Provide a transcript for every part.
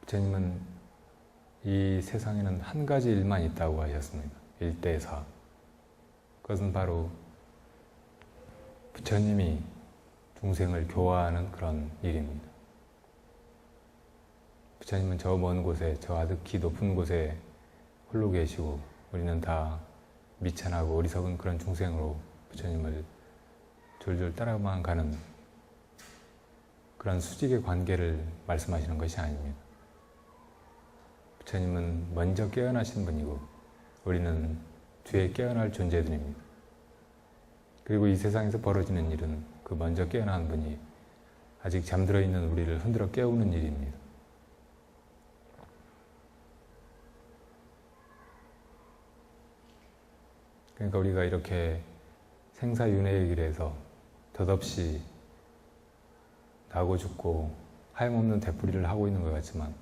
부처님은 이 세상에는 한 가지 일만 있다고 하셨습니다. 일대사. 그것은 바로 부처님이 중생을 교화하는 그런 일입니다. 부처님은 저 먼 곳에, 저 아득히 높은 곳에 홀로 계시고 우리는 다 미천하고 어리석은 그런 중생으로 부처님을 졸졸 따라만 가는 그런 수직의 관계를 말씀하시는 것이 아닙니다. 부처님은 먼저 깨어나신 분이고 우리는 뒤에 깨어날 존재들입니다. 그리고 이 세상에서 벌어지는 일은 그 먼저 깨어난 분이 아직 잠들어 있는 우리를 흔들어 깨우는 일입니다. 그러니까 우리가 이렇게 생사윤회의 길에서 덧없이 나고 죽고 하염없는 되풀이를 하고 있는 것 같지만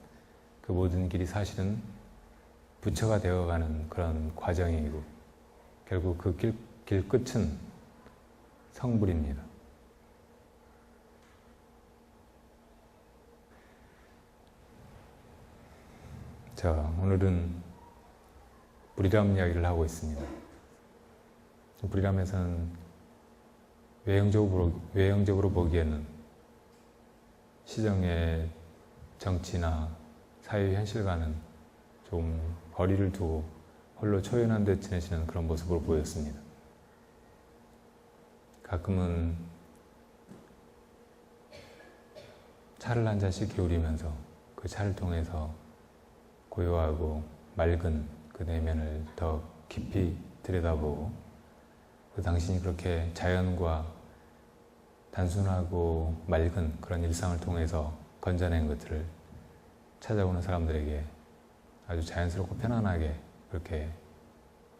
그 모든 길이 사실은 부처가 되어가는 그런 과정이고 결국 그 길 끝은 성불입니다. 자, 오늘은 불이람 이야기를 하고 있습니다. 불이람에서는 외형적으로 보기에는 시정의 정치나 사회 현실과는 좀 거리를 두고 홀로 초연한 듯 지내시는 그런 모습으로 보였습니다. 가끔은 차를 한 잔씩 기울이면서 그 차를 통해서 고요하고 맑은 그 내면을 더 깊이 들여다보고 그 당신이 그렇게 자연과 단순하고 맑은 그런 일상을 통해서 건져낸 것들을 찾아오는 사람들에게 아주 자연스럽고 편안하게 그렇게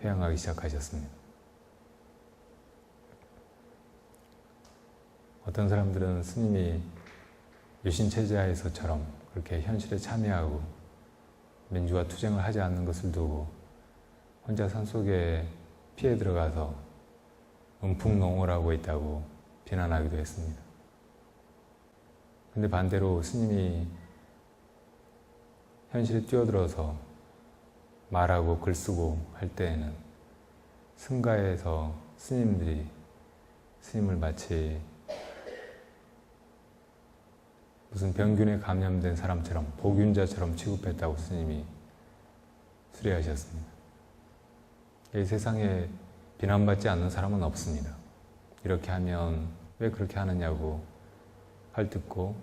회양하기 시작하셨습니다. 어떤 사람들은 스님이 유신체제하에서처럼 그렇게 현실에 참여하고 민주화 투쟁을 하지 않는 것을 두고 혼자 산속에 피해 들어가서 음풍농월하고 있다고 비난하기도 했습니다. 근데 반대로 스님이 현실에 뛰어들어서 말하고 글 쓰고 할 때에는 승가에서 스님들이 스님을 마치 무슨 병균에 감염된 사람처럼 보균자처럼 취급했다고 스님이 수리하셨습니다. 이 세상에 비난받지 않는 사람은 없습니다. 이렇게 하면 왜 그렇게 하느냐고 헐뜯고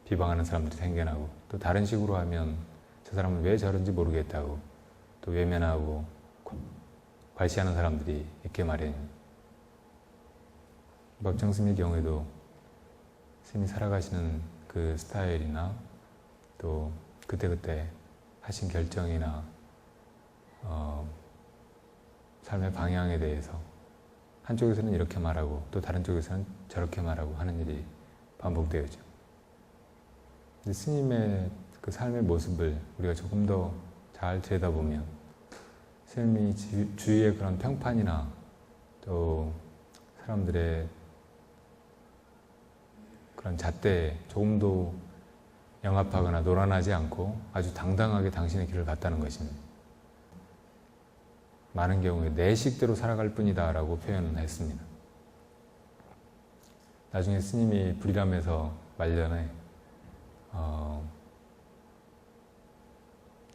비방하는 사람들이 생겨나고 또 다른 식으로 하면 저 사람은 왜 저런지 모르겠다고 또 외면하고 과시하는 사람들이 있게 마련입니다. 법정스님의 경우에도 스님이 살아가시는 그 스타일이나 또 그때그때 하신 결정이나 삶의 방향에 대해서 한쪽에서는 이렇게 말하고 또 다른 쪽에서는 저렇게 말하고 하는 일이 반복되어져. 근데 스님의 그 삶의 모습을 우리가 조금 더 잘 들여다보면 스님이 주위의 그런 평판이나 또 사람들의 그런 잣대에 조금도 영합하거나 노란하지 않고 아주 당당하게 당신의 길을 갔다는 것입니다. 많은 경우에 내 식대로 살아갈 뿐이다 라고 표현을 했습니다. 나중에 스님이 불이람에서 말년에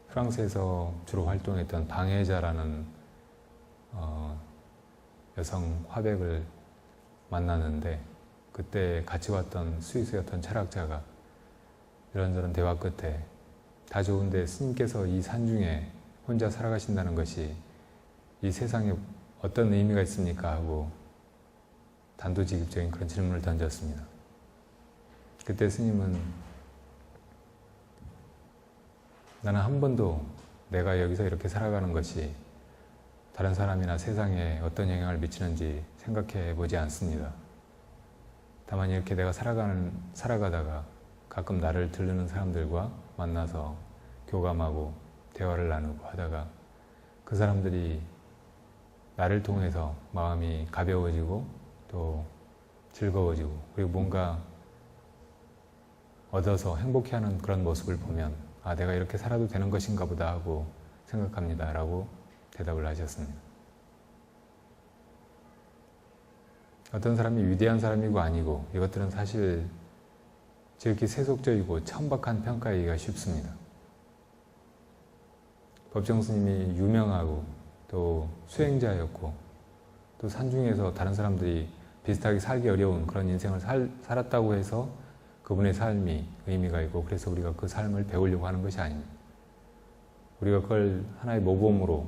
프랑스에서 주로 활동했던 방해자라는 여성 화백을 만났는데 그때 같이 왔던 스위스의 어떤 철학자가 이런저런 대화 끝에 다 좋은데 스님께서 이 산중에 혼자 살아가신다는 것이 이 세상에 어떤 의미가 있습니까? 하고 단도직입적인 그런 질문을 던졌습니다. 그때 스님은 나는 한 번도 내가 여기서 이렇게 살아가는 것이 다른 사람이나 세상에 어떤 영향을 미치는지 생각해 보지 않습니다. 다만 이렇게 내가 살아가다가 가끔 나를 들르는 사람들과 만나서 교감하고 대화를 나누고 하다가 그 사람들이 나를 통해서 마음이 가벼워지고 또 즐거워지고 그리고 뭔가 얻어서 행복해하는 그런 모습을 보면 아, 내가 이렇게 살아도 되는 것인가 보다 하고 생각합니다 라고 대답을 하셨습니다. 어떤 사람이 위대한 사람이고 아니고 이것들은 사실 지극히 세속적이고 천박한 평가이기가 쉽습니다. 법정 스님이 유명하고 또 수행자였고 또 산중에서 다른 사람들이 비슷하게 살기 어려운 그런 인생을 살았다고 해서 그분의 삶이 의미가 있고 그래서 우리가 그 삶을 배우려고 하는 것이 아닙니다. 우리가 그걸 하나의 모범으로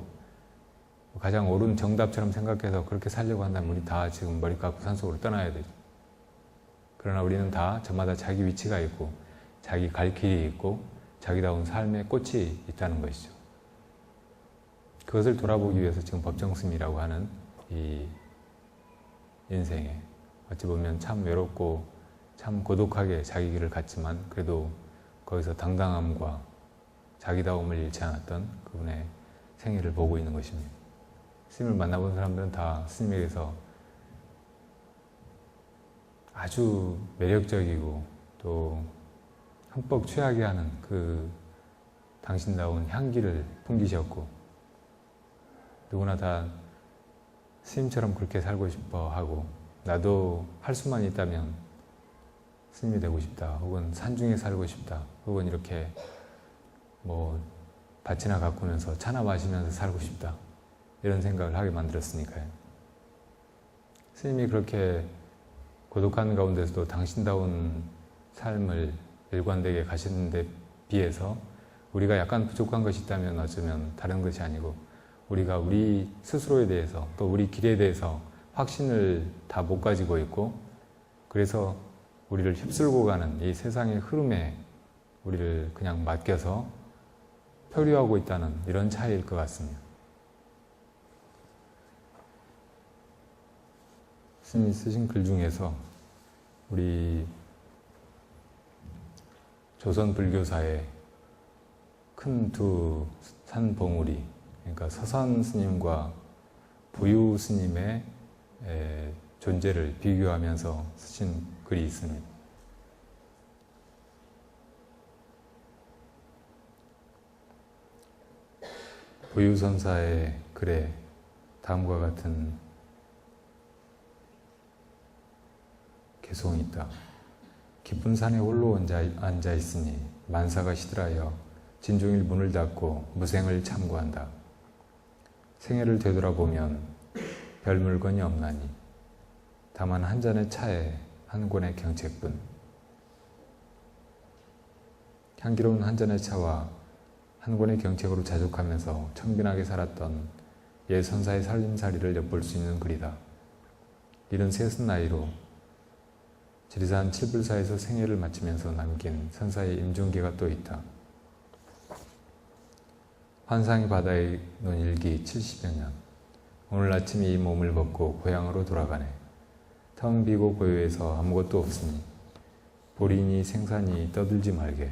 가장 옳은 정답처럼 생각해서 그렇게 살려고 한다면 우리 다 지금 머리 깎고 산속으로 떠나야 되죠. 그러나 우리는 다 저마다 자기 위치가 있고 자기 갈 길이 있고 자기다운 삶의 꽃이 있다는 것이죠. 그것을 돌아보기 위해서 지금 법정스님이라고 하는 이 인생에 어찌 보면 참 외롭고 참 고독하게 자기 길을 갔지만 그래도 거기서 당당함과 자기다움을 잃지 않았던 그분의 생애를 보고 있는 것입니다. 스님을 만나본 사람들은 다 스님에게서 아주 매력적이고 또 흠뻑 취하게 하는 그 당신다운 향기를 풍기셨고 누구나 다 스님처럼 그렇게 살고 싶어 하고 나도 할 수만 있다면 스님이 되고 싶다 혹은 산중에 살고 싶다 혹은 이렇게 뭐 밭이나 가꾸면서 차나 마시면서 살고 싶다 이런 생각을 하게 만들었으니까요. 스님이 그렇게 고독한 가운데서도 당신다운 삶을 일관되게 가시는데 비해서 우리가 약간 부족한 것이 있다면 어쩌면 다른 것이 아니고 우리가 우리 스스로에 대해서 또 우리 길에 대해서 확신을 다 못 가지고 있고 그래서 우리를 휩쓸고 가는 이 세상의 흐름에 우리를 그냥 맡겨서 표류하고 있다는 이런 차이일 것 같습니다. 스님이 쓰신 글 중에서 우리 조선 불교사의 큰 두 산봉우리 그러니까 서산 스님과 부유 스님의 존재를 비교하면서 쓰신 글이 있습니다. 부유 선사의 글에 다음과 같은 개송이 있다. 깊은 산에 홀로 앉아 있으니 만사가 시들하여 진종일 문을 닫고 무생을 참고한다. 생애를 되돌아보면 별 물건이 없나니 다만 한 잔의 차에 한 권의 경책뿐. 향기로운 한 잔의 차와 한 권의 경책으로 자족하면서 청빈하게 살았던 옛 선사의 살림살이를 엿볼 수 있는 글이다. 73 나이로 지리산 칠불사에서 생애를 마치면서 남긴 선사의 임종기가 또 있다. 환상의 바다에 논 일기 70여 년. 오늘 아침 이 몸을 벗고 고향으로 돌아가네. 텅 비고 고요해서 아무것도 없으니 보리니 생산이 떠들지 말게.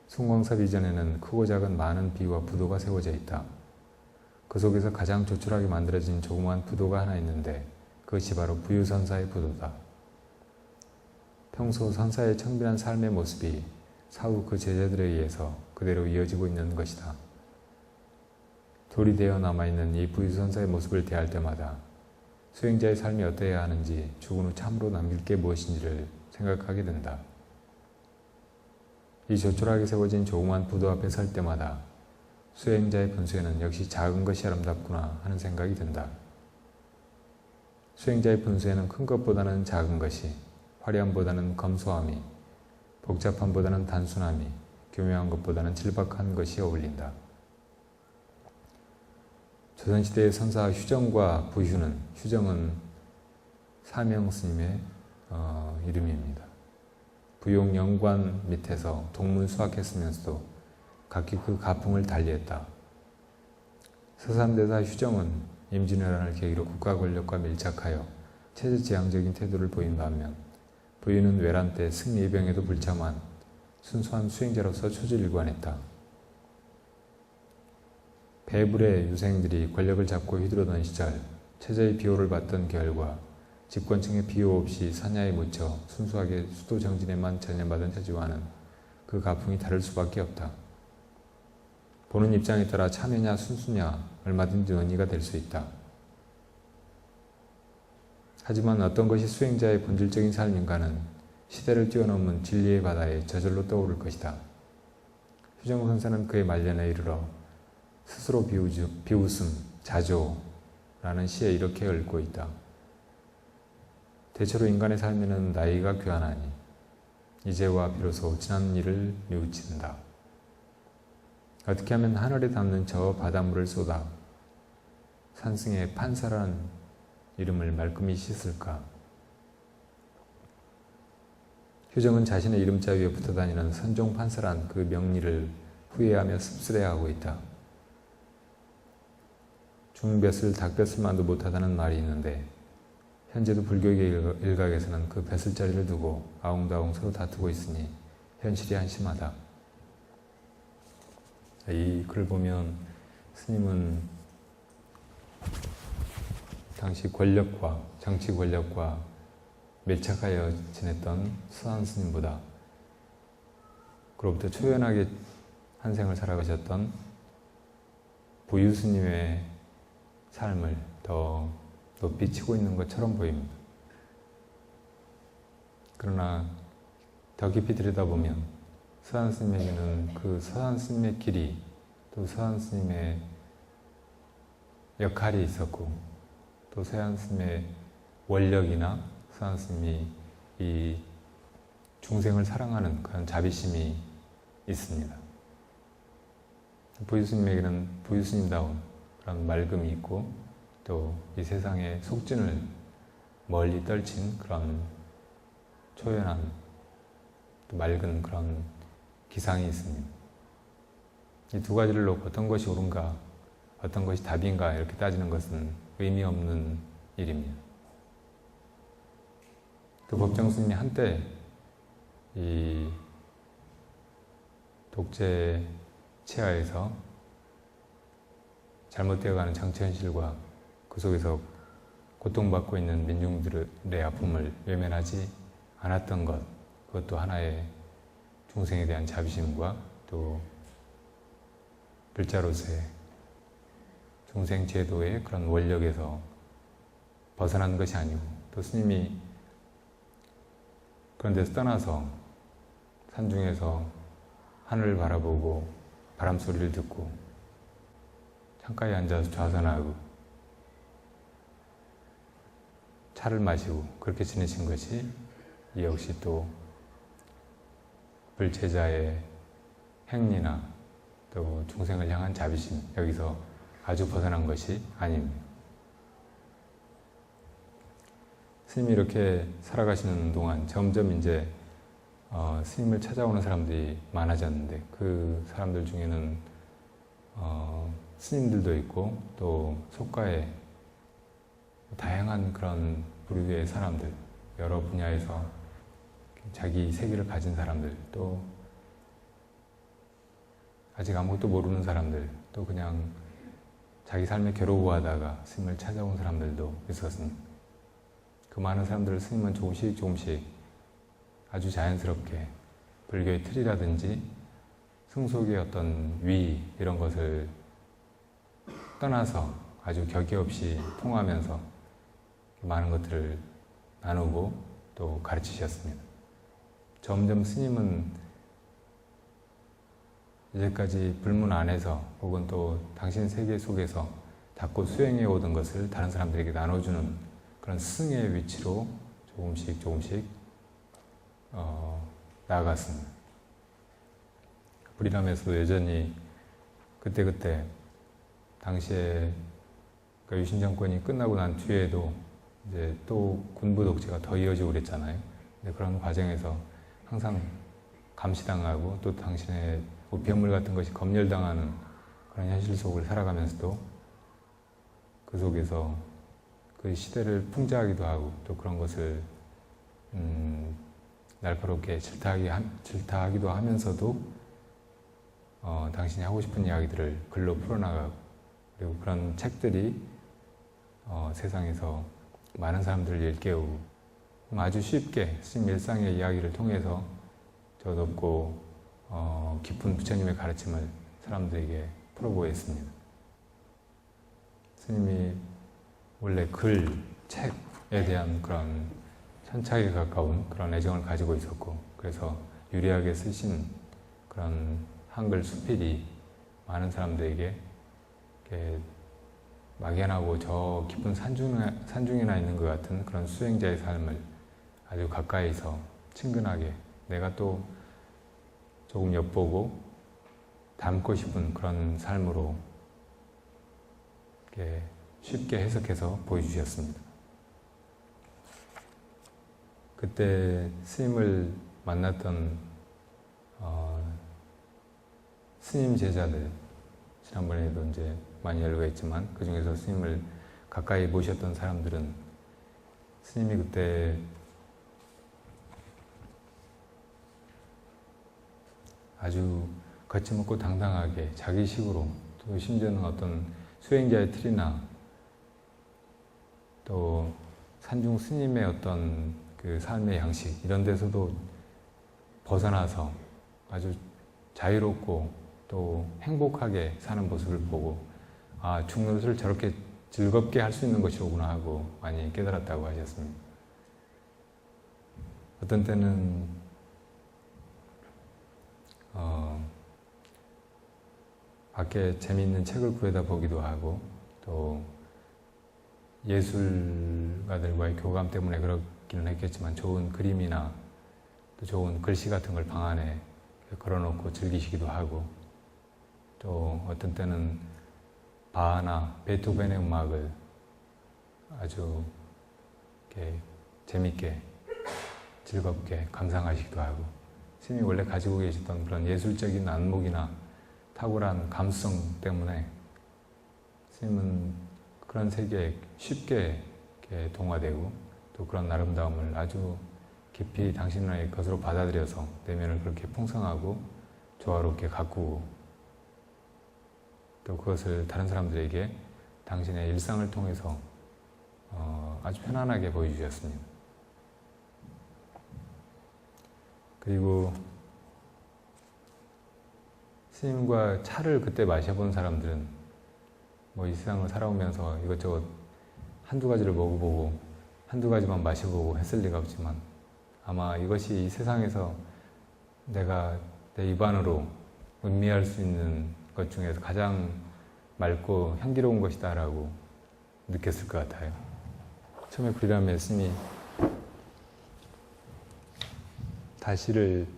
숭광삽 이전에는 크고 작은 많은 비와 부도가 세워져 있다. 그 속에서 가장 조촐하게 만들어진 조그마한 부도가 하나 있는데 그것이 바로 부유선사의 부도다. 평소 선사의 청빈한 삶의 모습이 사후 그 제자들에 의해서 그대로 이어지고 있는 것이다. 돌이 되어 남아있는 이 부유선사의 모습을 대할 때마다 수행자의 삶이 어떠해야 하는지 죽은 후 참으로 남길 게 무엇인지를 생각하게 된다. 이 조촐하게 세워진 조그만 부도 앞에 설 때마다 수행자의 분수에는 역시 작은 것이 아름답구나 하는 생각이 든다. 수행자의 분수에는 큰 것보다는 작은 것이, 화려함보다는 검소함이, 복잡함보다는 단순함이, 교묘한 것보다는 질박한 것이 어울린다. 조선시대의 선사 휴정과 부휴는, 휴정은 사명스님의 이름입니다. 부용 영관 밑에서 동문 수학했으면서도 각기 그 가풍을 달리했다. 서산대사 휴정은 임진왜란을 계기로 국가 권력과 밀착하여 체제지향적인 태도를 보인 반면 부유는 외란 때 승리병에도 불참한 순수한 수행자로서 초지를 일관했다. 배불의 유생들이 권력을 잡고 휘두르던 시절 체제의 비호를 받던 계열과 집권층의 비호 없이 사냐에 묻혀 순수하게 수도 정진에만 전념받은 처지와는 그 가풍이 다를 수밖에 없다. 보는 입장에 따라 참여냐 순수냐 얼마든지 논의가 될 수 있다. 하지만 어떤 것이 수행자의 본질적인 삶인가는 시대를 뛰어넘은 진리의 바다에 저절로 떠오를 것이다. 휴정우 선사는 그의 말년에 이르러 스스로 비웃음, 자조라는 시에 이렇게 읊고 있다. 대체로 인간의 삶에는 나이가 귀환하니 이제와 비로소 지난 일을 뉘우친다. 어떻게 하면 하늘에 닿는 저 바닷물을 쏟아 산승의 판사라는 이름을 말끔히 씻을까? 휴정은 자신의 이름자 위에 붙어다니는 선종 판사란 그 명리를 후회하며 씁쓸해하고 있다. 중뱃을 닭뱃을만도 못하다는 말이 있는데 현재도 불교계 일각에서는 그 뱃을자리를 두고 아웅다웅 서로 다투고 있으니 현실이 한심하다. 이 글을 보면 스님은 당시 권력과 정치 권력과 밀착하여 지냈던 수산 스님보다 그로부터 초연하게 한 생을 살아가셨던 부유 스님의 삶을 더 높이 치고 있는 것처럼 보입니다. 그러나 더 깊이 들여다보면 서한 스님에게는 그 서한 스님의 길이 또 서한 스님의 역할이 있었고 또 서한 스님의 원력이나 서한 스님이 이 중생을 사랑하는 그런 자비심이 있습니다. 부유스님에게는 부유스님다운 그런 맑음이 있고 또 이 세상의 속진을 멀리 떨친 그런 초연한 또 맑은 그런 기상이 있습니다. 이 두 가지를 놓고 어떤 것이 옳은가, 어떤 것이 답인가 이렇게 따지는 것은 의미 없는 일입니다. 또 법정 스님이 한때 이 독재 치하에서 잘못되어가는 정치 현실과 그 속에서 고통받고 있는 민중들의 아픔을 외면하지 않았던 것, 그것도 하나의 중생에 대한 자비심과 또 불자로서의 중생 제도의 그런 원력에서 벗어난 것이 아니고 또 스님이 그런 데서 떠나서 산중에서 하늘을 바라보고 바람 소리를 듣고 창가에 앉아서 좌선하고 차를 마시고 그렇게 지내신 것이 이 역시 또 불제자의 행리나 또 중생을 향한 자비심 여기서 아주 벗어난 것이 아닙니다. 스님이 이렇게 살아가시는 동안 점점 이제 스님을 찾아오는 사람들이 많아졌는데 그 사람들 중에는 스님들도 있고 또 속가에 다양한 그런 부류의 사람들, 여러 분야에서 자기 세계를 가진 사람들, 또 아직 아무것도 모르는 사람들, 또 그냥 자기 삶에 괴로워하다가 스님을 찾아온 사람들도 있었습니다. 그 많은 사람들을 스님은 조금씩 조금씩 아주 자연스럽게 불교의 틀이라든지 승속의 어떤 위 이런 것을 떠나서 아주 격의 없이 통하면서 많은 것들을 나누고 또 가르치셨습니다. 점점 스님은 이제까지 불문 안에서 혹은 또 당신 세계 속에서 닦고 수행해 오던 것을 다른 사람들에게 나눠주는 그런 스승의 위치로 조금씩 조금씩 나아갔습니다. 불이람에서도 여전히 그때그때 당시에 그러니까 유신 정권이 끝나고 난 뒤에도 이제 또 군부 독재가 더 이어지고 그랬잖아요. 근데 그런 과정에서 항상 감시당하고 또 당신의 우편물 같은 것이 검열당하는 그런 현실 속을 살아가면서도 그 속에서 그 시대를 풍자하기도 하고 또 그런 것을 날카롭게 질타하기도 하면서도 당신이 하고 싶은 이야기들을 글로 풀어나가고 그리고 그런 책들이 세상에서 많은 사람들을 일깨우고 아주 쉽게 스님 일상의 이야기를 통해서 저 높고 깊은 부처님의 가르침을 사람들에게 풀어보였습니다. 스님이 원래 글, 책에 대한 그런 천착에 가까운 그런 애정을 가지고 있었고, 그래서 유리하게 쓰신 그런 한글 수필이 많은 사람들에게 이렇게 막연하고 저 깊은 산중이나 있는 것 같은 그런 수행자의 삶을 아주 가까이서 친근하게 내가 또 조금 엿보고 담고 싶은 그런 삶으로 이렇게 쉽게 해석해서 보여주셨습니다. 그때 스님을 만났던 스님 제자들, 지난번에도 이제 많이 연루했지만 그 중에서 스님을 가까이 모셨던 사람들은 스님이 그때 아주 거침없고 당당하게 자기식으로, 또 심지어는 어떤 수행자의 틀이나 또 산중 스님의 어떤 그 삶의 양식 이런 데서도 벗어나서 아주 자유롭고 또 행복하게 사는 모습을 보고, 아, 죽는 것을 저렇게 즐겁게 할 수 있는 것이로구나 하고 많이 깨달았다고 하셨습니다. 어떤 때는 밖에 재미있는 책을 구해다 보기도 하고, 또 예술가들과의 교감 때문에 그렇기는 했겠지만 좋은 그림이나 또 좋은 글씨 같은 걸 방 안에 걸어놓고 즐기시기도 하고, 또 어떤 때는 바하나 베토벤의 음악을 아주 이렇게 재밌게 즐겁게 감상하시기도 하고, 스님이 원래 가지고 계셨던 그런 예술적인 안목이나 탁월한 감수성 때문에 스님은 그런 세계에 쉽게 이렇게 동화되고, 또 그런 아름다움을 아주 깊이 당신의 것으로 받아들여서 내면을 그렇게 풍성하고 조화롭게 가꾸고, 또 그것을 다른 사람들에게 당신의 일상을 통해서 아주 편안하게 보여주셨습니다. 그리고 스님과 차를 그때 마셔본 사람들은 뭐 이 세상을 살아오면서 이것저것 한두 가지를 먹어보고 한두 가지만 마셔보고 했을 리가 없지만, 아마 이것이 이 세상에서 내가 내 입안으로 음미할 수 있는 것 중에서 가장 맑고 향기로운 것이다 라고 느꼈을 것 같아요. 처음에 불이람의 스님이 다시를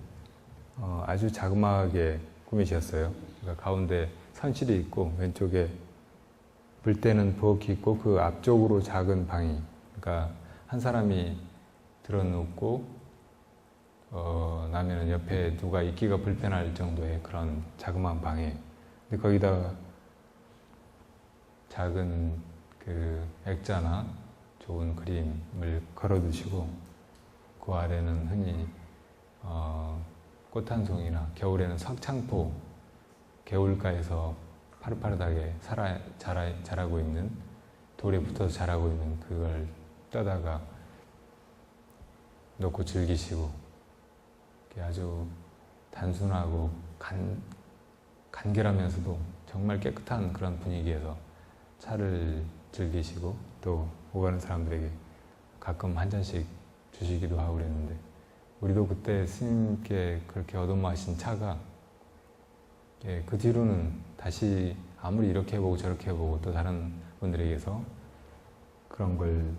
아주 자그마하게 꾸미셨어요. 그러니까 가운데 선실이 있고 왼쪽에 불때는 부엌이 있고 그 앞쪽으로 작은 방이, 그러니까 한 사람이 들어눕고 나면은 옆에 누가 있기가 불편할 정도의 그런 자그마한 방에, 근데 거기다가 작은 그 액자나 좋은 그림을 걸어두시고, 그 아래는 흔히 꽃 한 송이나 겨울에는 석창포, 개울가에서 파릇파릇하게 자라고 있는, 돌에 붙어서 자라고 있는 그걸 떠다가 놓고 즐기시고, 아주 단순하고 간결하면서도 정말 깨끗한 그런 분위기에서 차를 즐기시고, 또 오가는 사람들에게 가끔 한 잔씩 주시기도 하고 그랬는데, 우리도 그때 스님께 그렇게 얻어마신 차가 그 뒤로는 다시 아무리 이렇게 해보고 저렇게 해보고 또 다른 분들에게서 그런 걸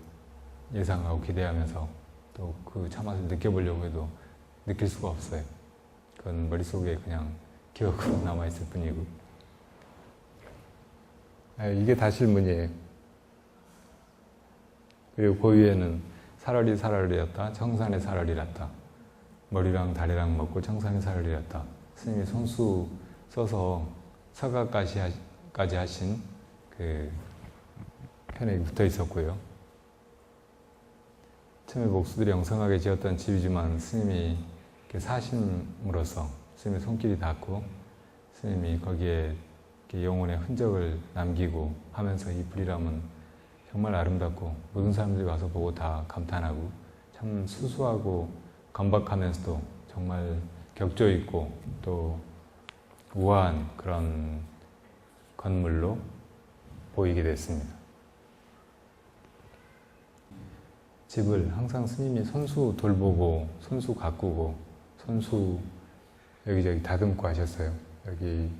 예상하고 기대하면서 또 그 차 맛을 느껴보려고 해도 느낄 수가 없어요. 그건 머릿속에 그냥 기억으로 남아있을 뿐이고. 이게 다 실문이에요. 그리고 그 위에는 사월이 사월이었다, 청산의 사월이랐다. 머리랑 다리랑 먹고 청산의 사월이랐다. 스님이 손수 써서 서가까지 하신 그 편에 붙어 있었고요. 처음에 목수들이 영성하게 지었던 집이지만 스님이 사심으로써 스님의 손길이 닿고 스님이 거기에 영혼의 흔적을 남기고 하면서 이 불이람은 정말 아름답고 모든 사람들이 와서 보고 다 감탄하고 참 수수하고 감박하면서도 정말 격조 있고 또 우아한 그런 건물로 보이게 됐습니다. 집을 항상 스님이 손수 돌보고 손수 가꾸고 손수 여기저기 다듬고 하셨어요. 여기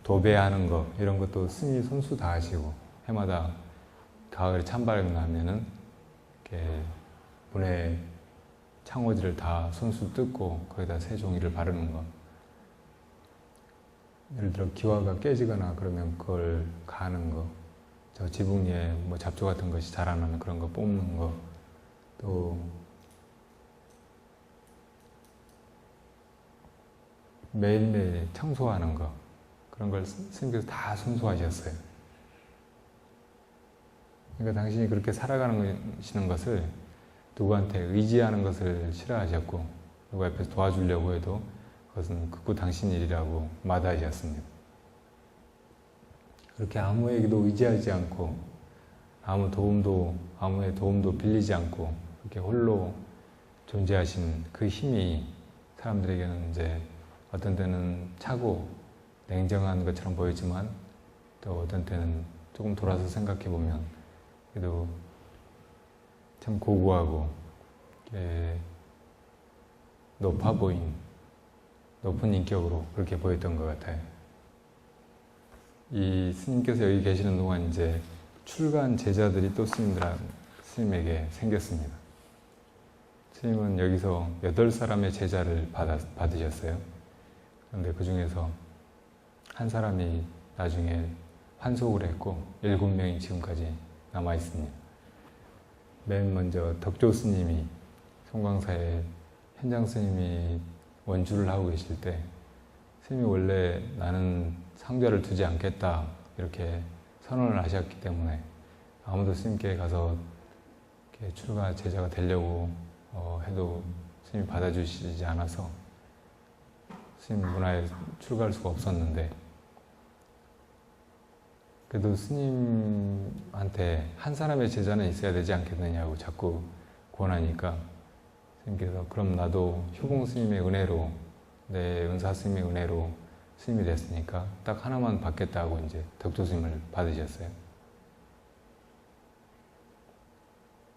도배하는 거 이런 것도 스님이 손수 다 하시고 해마다 가을에 찬바람이 나면은 이렇게 문에 창호지를 다 손수 뜯고 거기다 새 종이를 바르는 거. 예를 들어 기와가 깨지거나 그러면 그걸 가는 거. 저 지붕 위에 뭐 잡초 같은 것이 자라나면 그런 거 뽑는 거. 또 매일매일 청소하는 거. 그런 걸 스님께서 다 순수하셨어요. 그러니까 당신이 그렇게 살아가시는 것을 누구한테 의지하는 것을 싫어하셨고 누구 앞에서 도와주려고 해도 그것은 극구 당신 일이라고 마다하셨습니다. 그렇게 아무에게도 의지하지 않고 아무의 도움도 빌리지 않고 그렇게 홀로 존재하신 그 힘이 사람들에게는 이제 어떤 때는 차고 냉정한 것처럼 보이지만 또 어떤 때는 조금 돌아서 생각해 보면 그래도 참 고고하고 높아 보인 높은 인격으로 그렇게 보였던 것 같아요. 이 스님께서 여기 계시는 동안 이제 출가한 제자들이 또 스님에게 생겼습니다. 스님은 여기서 8사람의 제자를 받으셨어요. 그런데 그 중에서 한 사람이 나중에 환속을 했고 7명이 지금까지 남아 있습니다. 맨 먼저 덕조 스님이 송광사에 현장 스님이 원주를 하고 계실 때 스님이 원래 나는 상좌를 두지 않겠다 이렇게 선언을 하셨기 때문에 아무도 스님께 가서 이렇게 출가 제자가 되려고 해도 스님이 받아주시지 않아서 스님 문화에 출가할 수가 없었는데 그래도 스님한테 한 사람의 제자는 있어야 되지 않겠느냐고 자꾸 권하니까 스님께서 그럼 나도 효봉 스님의 은혜로 내 은사 스님의 은혜로 스님이 됐으니까 딱 하나만 받겠다고 이제 덕조 스님을 받으셨어요.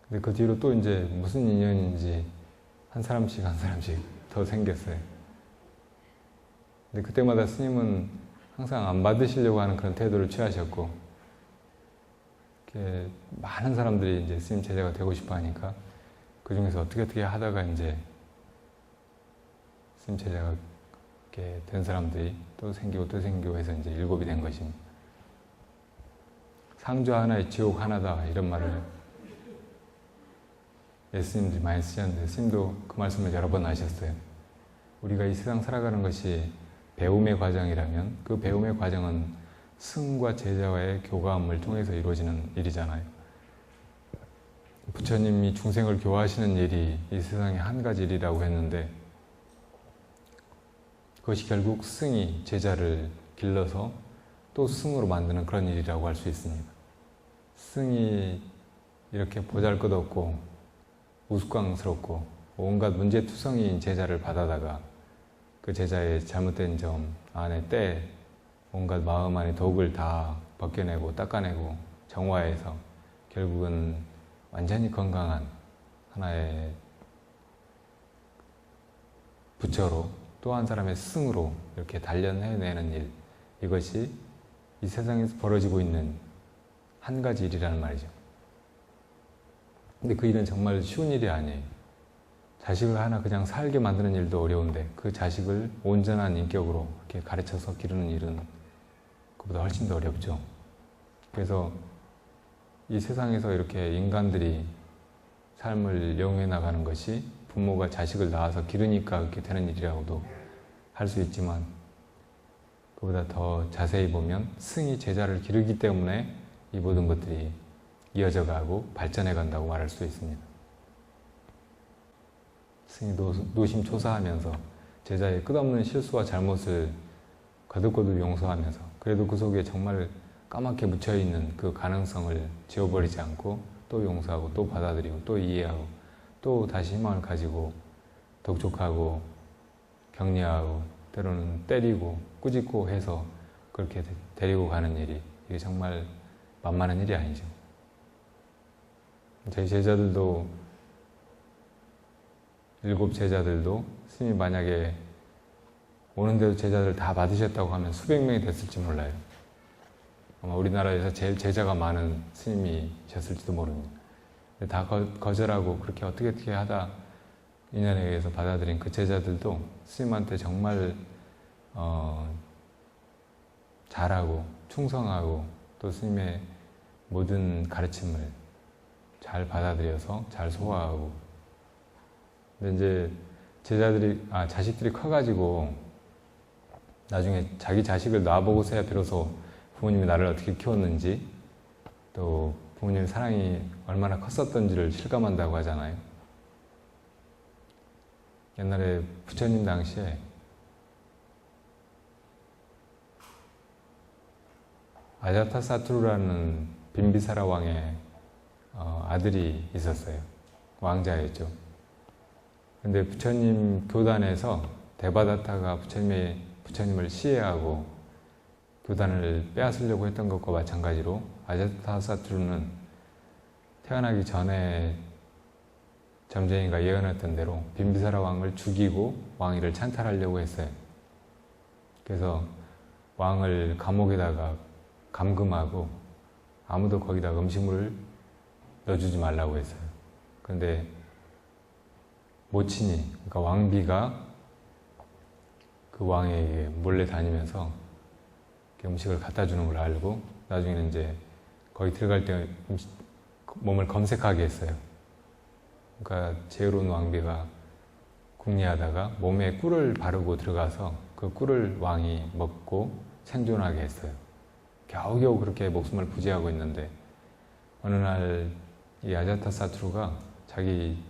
근데 그 뒤로 또 이제 무슨 인연인지 한 사람씩 더 생겼어요. 근데 그때마다 스님은 항상 안 받으시려고 하는 그런 태도를 취하셨고, 이렇게 많은 사람들이 이제 스님 제자가 되고 싶어 하니까 그 중에서 어떻게 하다가 이제 스님 제자가 이렇게 된 사람들이 또 생기고 해서 이제 7이 된 것입니다. 상좌 하나에 지옥 하나다 이런 말을 예수님들이 많이 쓰셨는데 스님도 그 말씀을 여러 번 하셨어요. 우리가 이 세상 살아가는 것이 배움의 과정이라면 그 배움의 과정은 스승과 제자와의 교감을 통해서 이루어지는 일이잖아요. 부처님이 중생을 교화하시는 일이 이 세상에 한 가지 일이라고 했는데 그것이 결국 스승이 제자를 길러서 또 스승으로 만드는 그런 일이라고 할 수 있습니다. 스승이 이렇게 보잘것없고 우스꽝스럽고 온갖 문제투성이인 제자를 받아다가 그 제자의 잘못된 점 안에 온갖 마음 안의 독을 다 벗겨내고 닦아내고 정화해서 결국은 완전히 건강한 하나의 부처로 또 한 사람의 스승으로 이렇게 단련해내는 일, 이것이 이 세상에서 벌어지고 있는 한 가지 일이라는 말이죠. 근데 그 일은 정말 쉬운 일이 아니에요. 자식을 하나 그냥 살게 만드는 일도 어려운데 그 자식을 온전한 인격으로 이렇게 가르쳐서 기르는 일은 그보다 훨씬 더 어렵죠. 그래서 이 세상에서 이렇게 인간들이 삶을 영위해 나가는 것이 부모가 자식을 낳아서 기르니까 그렇게 되는 일이라고도 할 수 있지만 그보다 더 자세히 보면 스승이 제자를 기르기 때문에 이 모든 것들이 이어져 가고 발전해 간다고 말할 수 있습니다. 스승이 노심초사하면서 제자의 끝없는 실수와 잘못을 거듭거듭 용서하면서 그래도 그 속에 정말 까맣게 묻혀있는 그 가능성을 지워버리지 않고 또 용서하고 또 받아들이고 또 이해하고 또 다시 희망을 가지고 독촉하고 격려하고 때로는 때리고 꾸짖고 해서 그렇게 데리고 가는 일이 이게 정말 만만한 일이 아니죠. 저희 제자들도 7 제자들도 스님이 만약에 오는데도 제자들 다 받으셨다고 하면 수백 명이 됐을지 몰라요. 아마 우리나라에서 제일 제자가 많은 스님이셨을지도 모릅니다. 근데 다 거절하고 그렇게 어떻게 하다 인연에 의해서 받아들인 그 제자들도 스님한테 정말 잘하고 충성하고 또 스님의 모든 가르침을 잘 받아들여서 잘 소화하고. 근데 이제 자식들이 커가지고 나중에 자기 자식을 놔보고서야 비로소 부모님이 나를 어떻게 키웠는지 또 부모님의 사랑이 얼마나 컸었던지를 실감한다고 하잖아요. 옛날에 부처님 당시에 아자타사투르라는 빈비사라 왕의 아들이 있었어요. 왕자였죠. 근데 부처님 교단에서 데바다타가 부처님을 시해하고 교단을 빼앗으려고 했던 것과 마찬가지로 아자타사투르는 태어나기 전에 점쟁이가 예언했던 대로 빈비사라 왕을 죽이고 왕위를 찬탈하려고 했어요. 그래서 왕을 감옥에다가 감금하고 아무도 거기다 음식물을 넣어주지 말라고 했어요. 그런데 모친이, 그러니까 왕비가 그 왕에게 몰래 다니면서 음식을 갖다 주는 걸 알고 나중에는 이제 거기 들어갈 때 몸을 검색하게 했어요. 그러니까 지혜로운 왕비가 궁리하다가 몸에 꿀을 바르고 들어가서 그 꿀을 왕이 먹고 생존하게 했어요. 겨우겨우 그렇게 목숨을 부지하고 있는데 어느 날 이 아자타사투르가 자기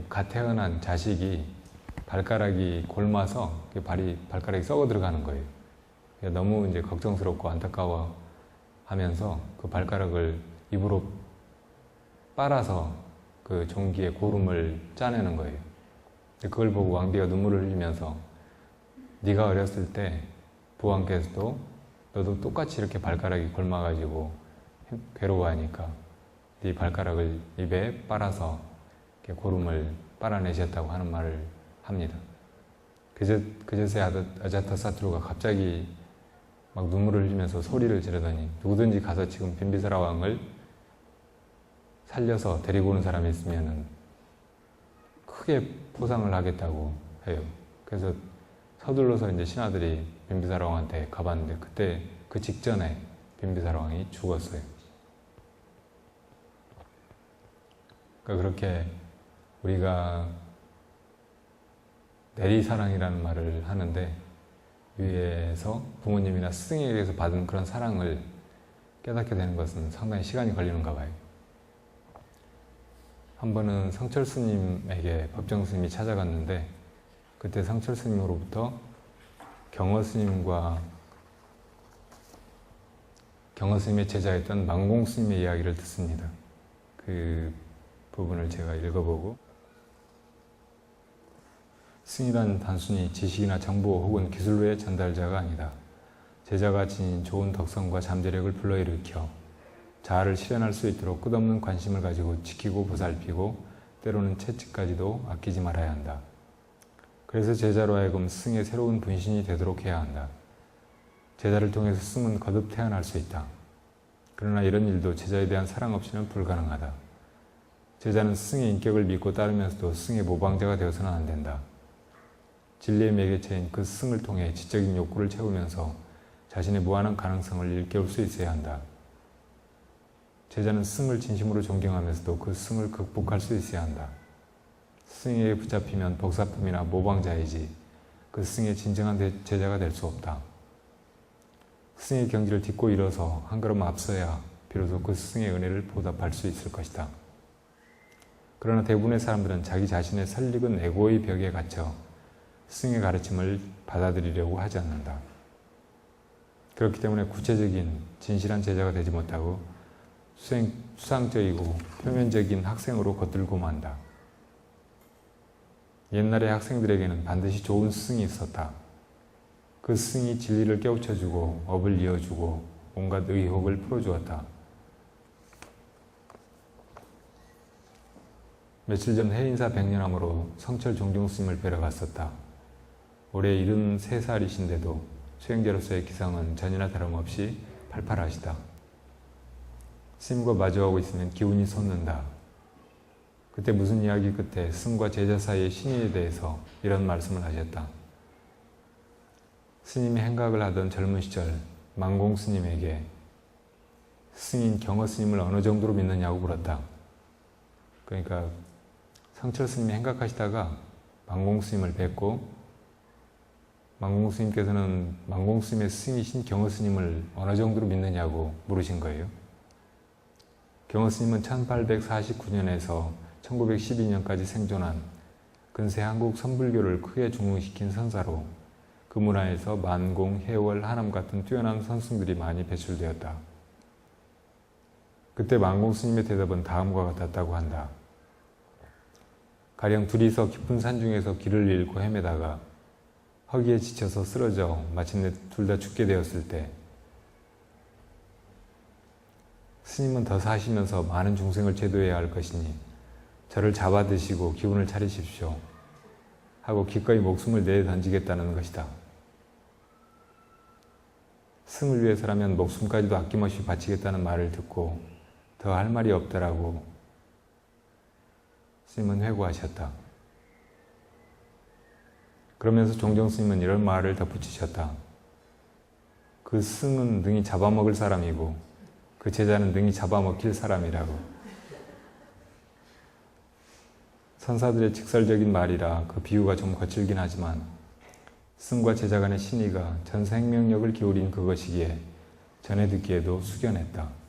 갓 태어난 자식이 발가락이 골마서 발가락이 썩어 들어가는 거예요. 너무 이제 걱정스럽고 안타까워 하면서 그 발가락을 입으로 빨아서 그 종기에 고름을 짜내는 거예요. 그걸 보고 왕비가 눈물을 흘리면서 네가 어렸을 때 부왕께서도 너도 똑같이 이렇게 발가락이 골마가지고 괴로워하니까 네 발가락을 입에 빨아서 이렇게 고름을 빨아내셨다고 하는 말을 합니다. 그제서야 아자타사투르가 갑자기 막 눈물을 흘리면서 소리를 지르더니 누구든지 가서 지금 빈비사라 왕을 살려서 데리고 오는 사람이 있으면 크게 포상을 하겠다고 해요. 그래서 서둘러서 이제 신하들이 빈비사라 왕한테 가봤는데 그때 그 직전에 빈비사라 왕이 죽었어요. 그러니까 그렇게 우리가 내리사랑이라는 말을 하는데 위에서 부모님이나 스승에게서 받은 그런 사랑을 깨닫게 되는 것은 상당히 시간이 걸리는가 봐요. 한 번은 성철 스님에게 법정 스님이 찾아갔는데 그때 성철 스님으로부터 경허 스님과 경허 스님의 제자였던 망공 스님의 이야기를 듣습니다. 그 부분을 제가 읽어보고 스승이란 단순히 지식이나 정보 혹은 기술로의 전달자가 아니다. 제자가 지닌 좋은 덕성과 잠재력을 불러일으켜 자아를 실현할 수 있도록 끝없는 관심을 가지고 지키고 보살피고 때로는 채찍까지도 아끼지 말아야 한다. 그래서 제자로 하여금 스승의 새로운 분신이 되도록 해야 한다. 제자를 통해서 스승은 거듭 태어날 수 있다. 그러나 이런 일도 제자에 대한 사랑 없이는 불가능하다. 제자는 스승의 인격을 믿고 따르면서도 스승의 모방자가 되어서는 안 된다. 진리의 매개체인 그 스승을 통해 지적인 욕구를 채우면서 자신의 무한한 가능성을 일깨울 수 있어야 한다. 제자는 스승을 진심으로 존경하면서도 그 스승을 극복할 수 있어야 한다. 스승에게 붙잡히면 복사품이나 모방자이지 그 스승의 진정한 제자가 될 수 없다. 스승의 경지를 딛고 일어서 한 걸음 앞서야 비로소 그 스승의 은혜를 보답할 수 있을 것이다. 그러나 대부분의 사람들은 자기 자신의 설익은 에고의 벽에 갇혀 스승의 가르침을 받아들이려고 하지 않는다. 그렇기 때문에 구체적인 진실한 제자가 되지 못하고 수상적이고 표면적인 학생으로 겉들고 만다. 옛날의 학생들에게는 반드시 좋은 스승이 있었다. 그 스승이 진리를 깨우쳐주고 업을 이어주고 온갖 의혹을 풀어주었다. 며칠 전 해인사 100년암으로 성철 종종스님을 뵈러 갔었다. 올해 73살이신데도 수행자로서의 기상은 전이나 다름없이 팔팔하시다. 스님과 마주하고 있으면 기운이 솟는다. 그때 무슨 이야기 끝에 스승과 제자 사이의 신의에 대해서 이런 말씀을 하셨다. 스님이 행각을 하던 젊은 시절 망공 스님에게 스승인 경허 스님을 어느 정도로 믿느냐고 물었다. 그러니까 성철 스님이 행각하시다가 망공 스님을 뵙고 망공 스님께서는 망공 스님의 스승이신 경허 스님을 어느 정도로 믿느냐고 물으신 거예요. 경허 스님은 1849년에서 1912년까지 생존한 근세 한국 선불교를 크게 중흥시킨 선사로 그 문화에서 만공, 해월, 하남 같은 뛰어난 선승들이 많이 배출되었다. 그때 만공 스님의 대답은 다음과 같았다고 한다. 가령 둘이서 깊은 산 중에서 길을 잃고 헤매다가 허기에 지쳐서 쓰러져 마침내 둘 다 죽게 되었을 때 스님은 더 사시면서 많은 중생을 제도해야 할 것이니 저를 잡아 드시고 기운을 차리십시오 하고 기꺼이 목숨을 내던지겠다는 것이다. 승을 위해서라면 목숨까지도 아낌없이 바치겠다는 말을 듣고 더 할 말이 없더라고 스님은 회고하셨다. 그러면서 종종 스님은 이런 말을 덧붙이셨다. 그 스승은 능히 잡아먹을 사람이고 그 제자는 능히 잡아먹힐 사람이라고. 선사들의 직설적인 말이라 그 비유가 좀 거칠긴 하지만 스승과 제자 간의 신의가 전 생명력을 기울인 그것이기에 전해 듣기에도 숙연했다.